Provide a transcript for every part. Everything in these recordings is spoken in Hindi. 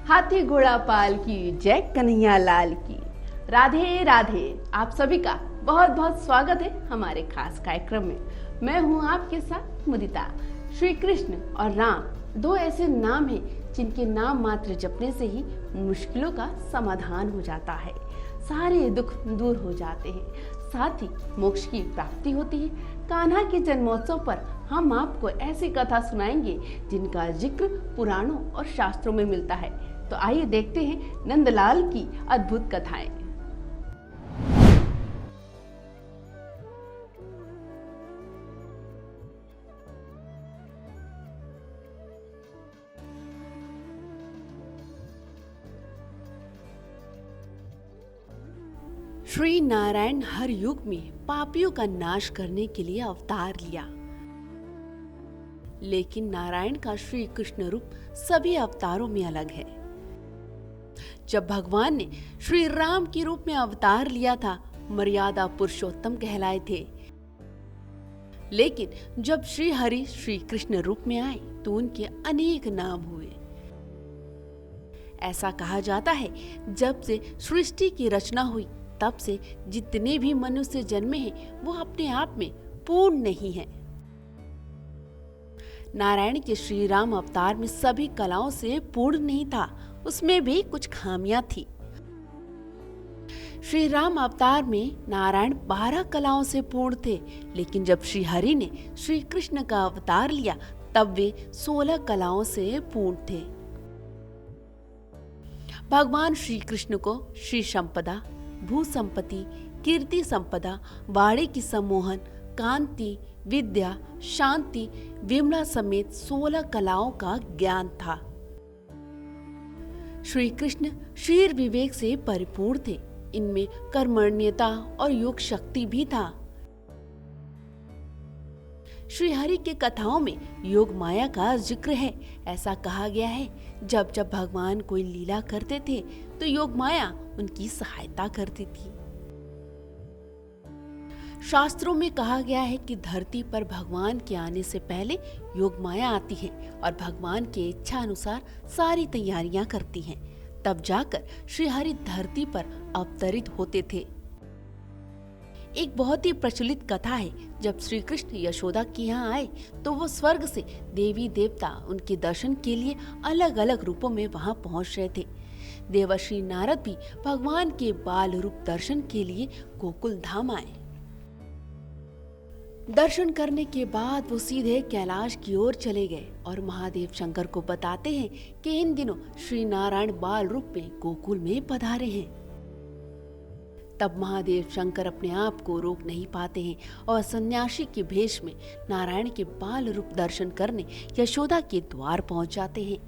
हाथी घोड़ा पाल की जय कन्हैया लाल की। राधे राधे। आप सभी का बहुत बहुत स्वागत है हमारे खास कार्यक्रम में। मैं हूं आपके साथ मुदिता। श्री कृष्ण और राम दो ऐसे नाम हैं जिनके नाम मात्र जपने से ही मुश्किलों का समाधान हो जाता है, सारे दुख दूर हो जाते हैं, साथ ही मोक्ष की प्राप्ति होती है। कान्हा के जन्मोत्सव पर हम आपको ऐसी कथा सुनाएंगे जिनका जिक्र पुराणों और शास्त्रों में मिलता है। तो आइए देखते हैं नंदलाल की अद्भुत कथाएं। श्री नारायण हर युग में पापियों का नाश करने के लिए अवतार लिया, लेकिन नारायण का श्री कृष्ण रूप सभी अवतारों में अलग है। जब भगवान ने श्री राम के रूप में अवतार लिया था, मर्यादा पुरुषोत्तम कहलाए थे, लेकिन जब श्री हरि श्री कृष्ण रूप में आए तो उनके अनेक नाम हुए। ऐसा कहा जाता है जब से सृष्टि की रचना हुई तब से जितने भी मनुष्य जन्मे हैं वो अपने आप में पूर्ण नहीं हैं। नारायण के श्री राम अवतार में सभी कलाओं से पूर्ण नहीं था, उसमें भी कुछ खामियां थी। श्री राम अवतार में नारायण 12 कलाओं से पूर्ण थे, लेकिन जब श्री हरि ने श्री कृष्ण का अवतार लिया तब वे 16 कलाओं से पूर्ण थे। भगवान श्री कृष्ण को श्री संपदा, भू संपत्ति, कीर्ति संपदा, वाणी की सम्मोहन, कांति, विद्या, शांति, विमला समेत 16 कलाओं का ज्ञान था। श्री कृष्ण शीर विवेक से परिपूर्ण थे, इनमें कर्मण्यता और योग शक्ति भी था। श्री हरि के कथाओं में योग माया का जिक्र है। ऐसा कहा गया है जब जब भगवान कोई लीला करते थे तो योग माया उनकी सहायता करती थी। शास्त्रों में कहा गया है कि धरती पर भगवान के आने से पहले योग माया आती है और भगवान की इच्छा अनुसार सारी तैयारियां करती हैं, तब जाकर श्री हरि धरती पर अवतरित होते थे। एक बहुत ही प्रचलित कथा है, जब श्री कृष्ण यशोदा के यहाँ आए तो वो स्वर्ग से देवी देवता उनके दर्शन के लिए अलग अलग रूपों में वहां पहुंच रहे थे। देवर्षि नारद भी भगवान के बाल रूप दर्शन के लिए गोकुल धाम आए। दर्शन करने के बाद वो सीधे कैलाश की ओर चले गए और महादेव शंकर को बताते हैं कि इन दिनों श्री नारायण बाल रूप में गोकुल में पधारे हैं। तब महादेव शंकर अपने आप को रोक नहीं पाते हैं और सन्यासी के भेष में नारायण के बाल रूप दर्शन करने यशोदा के द्वार पहुंच जाते हैं।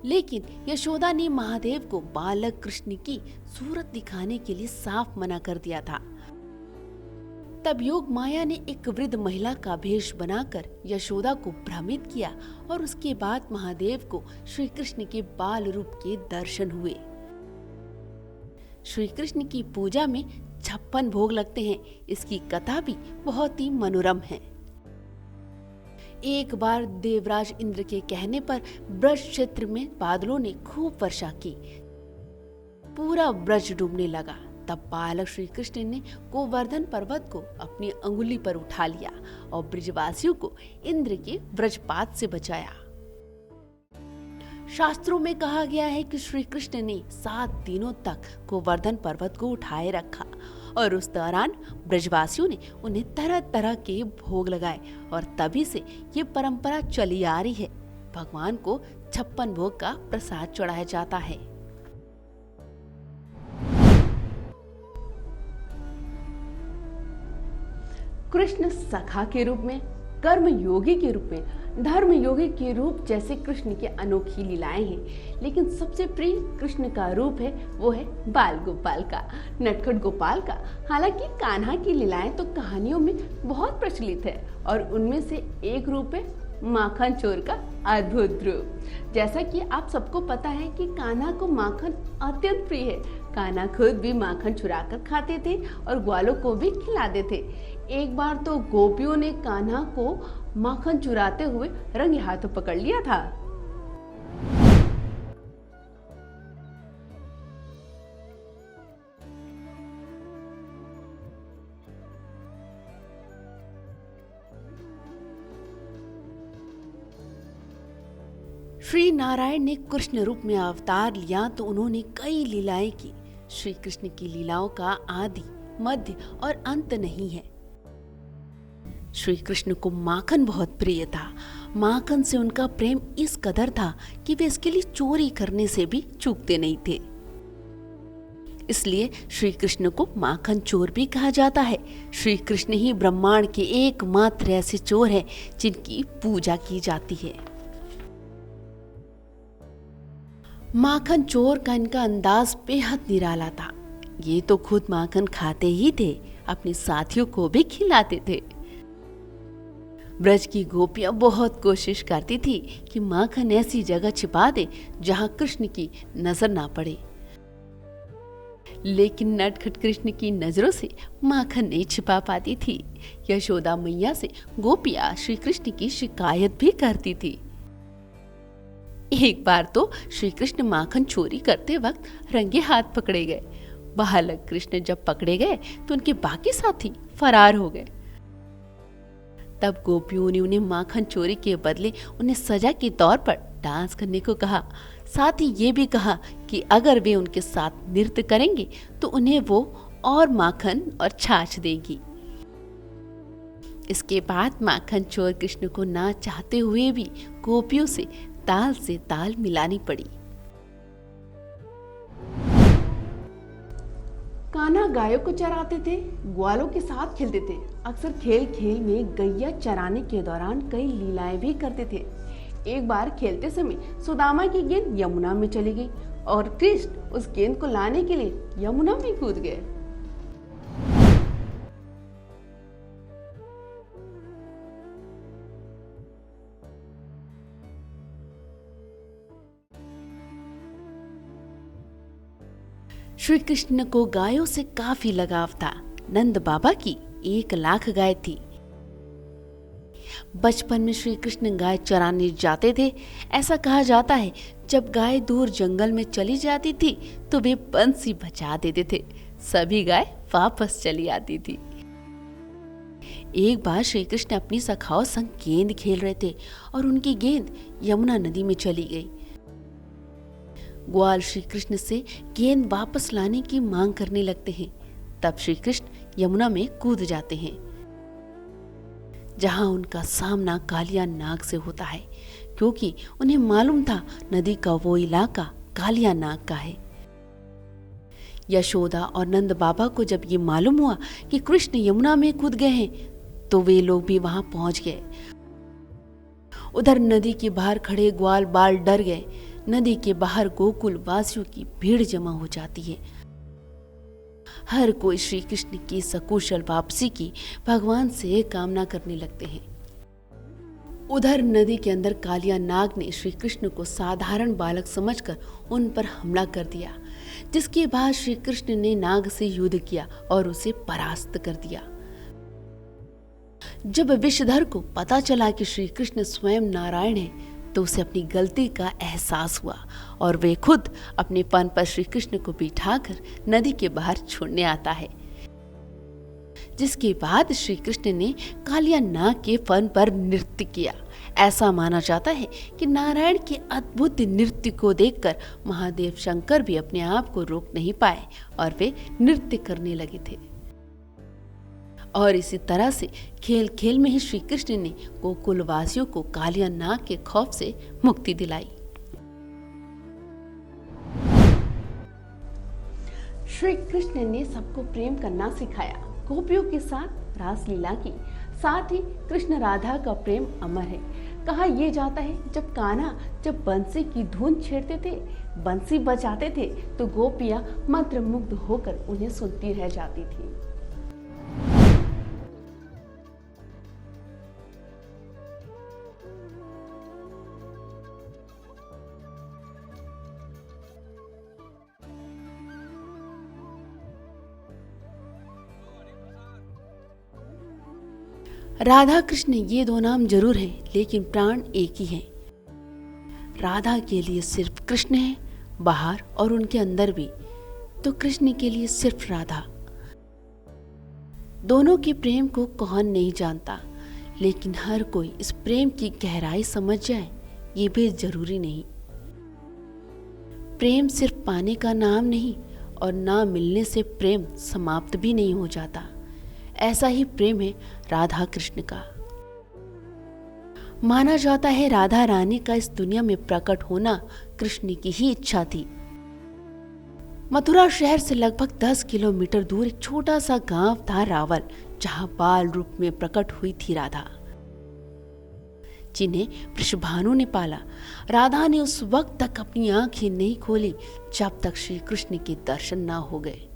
लेकिन यशोदा ने महादेव को बालक कृष्ण की सूरत दिखाने के लिए साफ मना कर दिया था। तब योग माया ने एक वृद्ध महिला का भेष बनाकर यशोदा को भ्रमित किया और उसके बाद महादेव को श्री कृष्ण के बाल रूप के दर्शन हुए। श्री कृष्ण की पूजा में 56 भोग लगते हैं। इसकी कथा भी बहुत ही मनोरम है। एक बार देवराज इंद्र के कहने पर ब्रज क्षेत्र में बादलों ने खूब वर्षा की, पूरा ब्रज डूबने लगा। तब बालक श्री कृष्ण ने गोवर्धन पर्वत को अपनी अंगुली पर उठा लिया और ब्रजवासियों को इंद्र के वज्रपात से बचाया। शास्त्रों में कहा गया है कि श्री कृष्ण ने 7 दिनों तक गोवर्धन पर्वत को उठाए रखा और उस दौरान ब्रजवासियों ने उन्हें तरह तरह के भोग लगाए और तभी से ये परंपरा चली आ रही है। भगवान को 56 भोग का प्रसाद चढ़ाया जाता है। कृष्ण सखा के रूप में, कर्म योगी के रूप में, धर्म योगी के रूप जैसे कृष्ण की अनोखी लीलाएं हैं, लेकिन सबसे प्रिय कृष्ण का रूप है वो है बाल गोपाल का, नटखट गोपाल का। हालांकि कान्हा की लीलाएं तो कहानियों में बहुत प्रचलित है और उनमें से एक रूप है माखन चोर का अद्भुत रूप। जैसा कि आप सबको पता है कि कान्हा को माखन अत्यंत प्रिय है। कान्हा खुद भी माखन चुरा कर खाते थे और ग्वालों को भी खिलाते थे। एक बार तो गोपियों ने कान्हा को माखन चुराते हुए रंगे हाथों पकड़ लिया था। श्री नारायण ने कृष्ण रूप में अवतार लिया तो उन्होंने कई लीलाएं की। श्री कृष्ण की लीलाओं का आदि, मध्य और अंत नहीं है। श्री कृष्ण को माखन बहुत प्रिय था। माखन से उनका प्रेम इस कदर था कि वे इसके लिए चोरी करने से भी चूकते नहीं थे। इसलिए श्री कृष्ण को माखन चोर भी कहा जाता है। श्री कृष्ण ही ब्रह्मांड के एकमात्र ऐसे चोर हैं जिनकी पूजा की जाती है। माखन चोर का इनका अंदाज बेहद निराला था। ये तो खुद माखन खाते ही थे, अपने साथियों को भी खिलाते थे। ब्रज की गोपियां बहुत कोशिश करती थी कि माखन ऐसी जगह छिपा दे जहां कृष्ण की नजर ना पड़े, लेकिन नटखट कृष्ण की नजरों से माखन नहीं छिपा पाती थी। यशोदा मैया से गोपियां श्री कृष्ण की शिकायत भी करती थी। एक बार तो श्री कृष्ण माखन चोरी करते वक्त रंगे हाथ पकड़े गए। बालक कृष्ण जब पकड़े गए तो उनके बाकी साथी फरार हो गए। तब गोपियों ने उन्हें माखन चोरी के बदले उन्हें सजा के तौर पर डांस करने को कहा। साथ ही ये भी कहा कि अगर वे उनके साथ नृत्य करेंगे तो उन्हें वो और माखन और छाछ देगी। इसके बाद माखन चोर कृष्ण को ना चाहते हुए भी गोपियों से ताल मिलानी पड़ी। कान्हा गायों को चराते थे, ग्वालों के साथ खेलते थे। अक्सर खेल खेल में गैया चराने के दौरान कई लीलाएं भी करते थे। एक बार खेलते समय सुदामा की गेंद यमुना में चली गई और कृष्ण उस गेंद को लाने के लिए यमुना में कूद गए। श्री कृष्ण को गायों से काफी लगाव था। नंद बाबा की 1,00,000 गाय थी। बचपन में श्री कृष्ण गाय चराने जाते थे। ऐसा कहा जाता है जब गाय दूर जंगल में चली जाती थी तो वे बंसी बजा देते थे, सभी गाय वापस चली आती थी। एक बार श्री कृष्ण अपनी सखाओं संग गेंद खेल रहे थे और उनकी गेंद यमुना नदी में चली गई। ग्वाल श्री कृष्ण से गेंद वापस लाने की मांग करने लगते हैं। तब श्री कृष्ण यमुना में कूद जाते हैं, जहां उनका सामना कालिया नाग से होता है, क्योंकि उन्हें मालूम था नदी का वो इलाका कालिया नाग का है। यशोदा और नंद बाबा को जब ये मालूम हुआ कि कृष्ण यमुना में कूद गए हैं तो वे लोग भी वहां पहुंच गए। उधर नदी के बाहर खड़े ग्वाल बाल डर गए। नदी के बाहर गोकुल वासियों की भीड़ जमा हो जाती है। हर कोई श्री कृष्ण की सकुशल वापसी की भगवान से कामना करने लगते हैं। उधर नदी के अंदर कालिया नाग ने श्री कृष्ण को साधारण बालक समझकर उन पर हमला कर दिया, जिसके बाद श्री कृष्ण ने नाग से युद्ध किया और उसे परास्त कर दिया। जब विषधर को पता चला कि श्री कृष्ण स्वयं नारायण है तो उसे अपनी गलती का एहसास हुआ और वे खुद अपने फन पर श्री कृष्ण को बिठाकर नदी के बाहर छोड़ने आता है, जिसके बाद श्री कृष्ण ने कालिया नाग के फन पर नृत्य किया। ऐसा माना जाता है कि नारायण के अद्भुत नृत्य को देखकर महादेव शंकर भी अपने आप को रोक नहीं पाए और वे नृत्य करने लगे थे। और इसी तरह से खेल खेल में ही श्री कृष्ण ने गोकुल वासियों को कालिया नाग के खौफ से मुक्ति दिलाई। श्री कृष्ण ने सबको प्रेम करना सिखाया, गोपियों के साथ रासलीला की। साथ ही कृष्ण राधा का प्रेम अमर है। कहा यह जाता है जब बंसी की धुन छेड़ते थे, बंसी बजाते थे तो गोपियां मंत्रमुग्ध होकर उन्हें सुनती रह जाती थी। राधा कृष्ण ये दो नाम जरूर हैं, लेकिन प्राण एक ही है। राधा के लिए सिर्फ कृष्ण है, बाहर और उनके अंदर भी, तो कृष्ण के लिए सिर्फ राधा। दोनों के प्रेम को कौन नहीं जानता, लेकिन हर कोई इस प्रेम की गहराई समझ जाए ये भी जरूरी नहीं। प्रेम सिर्फ पाने का नाम नहीं और ना मिलने से प्रेम समाप्त भी नहीं हो जाता। ऐसा ही प्रेम है राधा कृष्ण का। माना जाता है राधा रानी का इस दुनिया में प्रकट होना कृष्ण की ही इच्छा थी। मथुरा शहर से लगभग 10 किलोमीटर दूर एक छोटा सा गांव था रावल, जहां बाल रूप में प्रकट हुई थी राधा, जिन्हें वृषभानु ने पाला। राधा ने उस वक्त तक अपनी आंखें नहीं खोली जब तक श्री कृष्ण के दर्शन ना हो गए।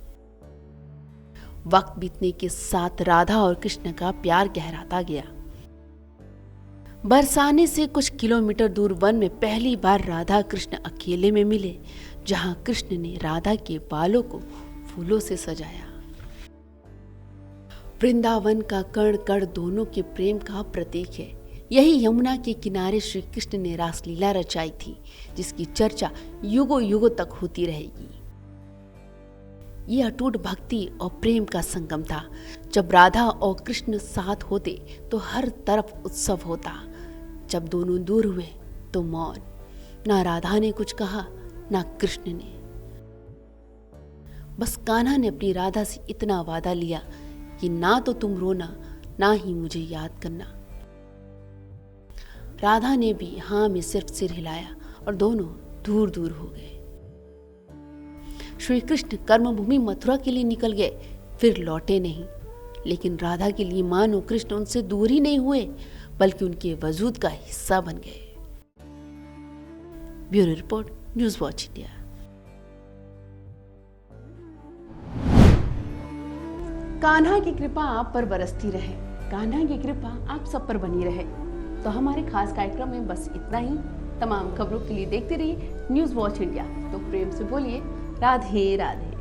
वक्त बीतने के साथ राधा और कृष्ण का प्यार गहराता गया। बरसाने से कुछ किलोमीटर दूर वन में पहली बार राधा कृष्ण अकेले में मिले, जहां कृष्ण ने राधा के बालों को फूलों से सजाया। वृंदावन का कण कण दोनों के प्रेम का प्रतीक है। यही यमुना के किनारे श्री कृष्ण ने रासलीला रचाई थी, जिसकी चर्चा युगों युगों तक होती रहेगी। ये अटूट भक्ति और प्रेम का संगम था। जब राधा और कृष्ण साथ होते तो हर तरफ उत्सव होता। जब दोनों दूर हुए तो मौन। ना राधा ने कुछ कहा, ना कृष्ण ने। बस कान्हा ने अपनी राधा से इतना वादा लिया कि ना तो तुम रोना, ना ही मुझे याद करना। राधा ने भी हाँ में सिर्फ सिर हिलाया और दोनों दूर दूर हो गए। श्री कृष्ण कर्मभूमि मथुरा के लिए निकल गए, फिर लौटे नहीं। लेकिन राधा के लिए मानो कृष्ण उनसे दूर ही नहीं हुए, बल्कि उनके वजूद का हिस्सा बन गए। Bureau report, news watch India. Kanha की कृपा आप पर बरसती रहे, कान्हा की कृपा आप सब पर बनी रहे। तो हमारे खास कार्यक्रम में बस इतना ही। तमाम खबरों के लिए देखते रहिए न्यूज़ वॉच इंडिया। तो प्रेम से बोलिए राधे राधे।